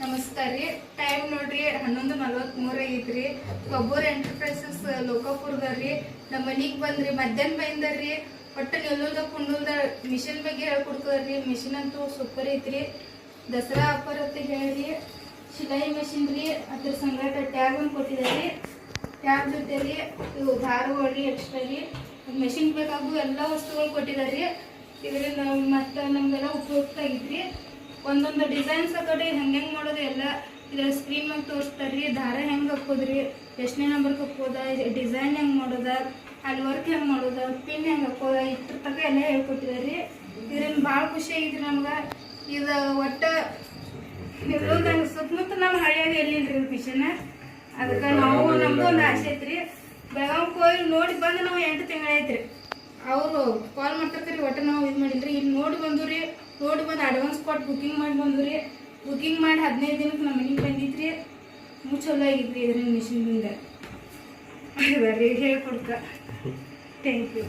ನಮಸ್ಕಾರ ರೀ. ಟೈಮ್ ನೋಡ್ರಿ 11:43 ಆಗೈತ್ರಿ. ಒಬ್ಬರು ಎಂಟರ್ಪ್ರೈಸಸ್ ಲೋಕಾಪುರದಾರ್ರಿ ನಮ್ಮ ಮನಿಗೆ ಬಂದ್ರಿ. ಮಧ್ಯಾಹ್ನ ಬಂದರ್ರಿ. ಒಟ್ಟು ನಿಲ್ಲುಲ್ದ ಕುಂಡುಲ್ದ ಮಿಷಿನ್ ಬಗ್ಗೆ ಹೇಳ್ಕೊಡ್ತಾರ್ರಿ. ಮಿಷಿನ್ ಅಂತೂ ಸೂಪರ್ ಐತ್ರಿ. ದಸರಾ ಆಫರ್ ಅಂತ ಹೇಳಿ ಶಿಲಾಯಿ ಮಿಷಿನ್ ರೀ. ಅದ್ರ ಸಂಗಟ ಟ್ಯಾಬ್ ಒಂದು ಕೊಟ್ಟಿದ್ದಾರೆ. ಟ್ಯಾಬ್ ಜೊತೆಲಿ ಇವು ದಾರಗಳು ಎಕ್ಸ್ಟ್ರಾ ರೀ. ಮಿಷಿನ್ ಬೇಕಾಗುವ ಎಲ್ಲ ವಸ್ತುಗಳು ಕೊಟ್ಟಿದ್ದಾರೆ. ಇದರಿಂದ ಮತ್ತೆ ನಮಗೆಲ್ಲ ಉಪಯುಕ್ತ ಆಗೈತ್ರಿ. ಒಂದೊಂದು ಡಿಸೈನ್ಸ್ ಕಡೆ ಹೆಂಗೆ ಮಾಡೋದು ಎಲ್ಲ ಇದ್ರ ಸ್ಕ್ರೀನ್ ಮೇಲೆ ತೋರಿಸ್ತಾರ್ರಿ. ದಾರ ಹೆಂಗೆ ಹಾಕೋದ್ರಿ, ಎಷ್ಟನೇ ನಂಬರ್ಗೆ ಹಾಕೋದ, ಡಿಸೈನ್ ಹೆಂಗೆ ಮಾಡೋದ, ಅಲ್ಲಿ ವರ್ಕ್ ಹೆಂಗೆ ಮಾಡೋದ, ಪಿನ್ ಹೆಂಗೆ ಹಾಕೋದ, ಇದ್ರ ತನಕ ಎಲ್ಲ ಹೇಳ್ಕೊಟ್ಟಿದಾರೆ. ಇದರಿಂದ ಭಾಳ ಖುಷಿ ಆಗಿದ್ರಿ ನಮ್ಗೆ. ಇದು ಒಟ್ಟು ಇರೋದಂಗೆ ಸುತ್ತಮುತ್ತ ನಮ್ಮ ಹಳ್ಳಿಯಾಗ ಎಲ್ಲಿಲ್ರಿ ಮಿಷನ್. ಅದಕ್ಕೆ ನಾವು ನಮ್ದು ಒಂದು ಆಸೆ ಐತ್ರಿ. ಬೆಳಗಾವಿಗೆ ಹೋಗಿ ನೋಡಿ ಬಂದು ನಾವು 8 ತಿಂಗಳಾಯ್ತು ರೀ. ಅವರು ಕಾಲ್ ಮಾಡ್ತಿರ್ತೀರಿ. ಒಟ್ಟು ನಾವು ಇದು ಮಾಡಿಲ್ರಿ. ಇಲ್ಲಿ ನೋಡಿ ಬಂದು ರೀ. ನೋಡಿ ಬಂದು ಅಡ್ವಾನ್ಸ್ ಕೊಟ್ಟು ಬುಕಿಂಗ್ ಮಾಡಿ ಬಂದು ರೀ. ಬುಕಿಂಗ್ ಮಾಡಿ 15 ದಿನಕ್ಕೆ ನಮ್ಮ ಮನೆಗೆ ಬಂದಿದ್ರಿ. ಚಲೋ ಆಗಿದ್ರಿ ಇದ್ರಿಂದ ಮಿಷಿನ್ದಿಂದ ರೀ ಹೇಳ್ಕೊಡ್ಕ. Thank you.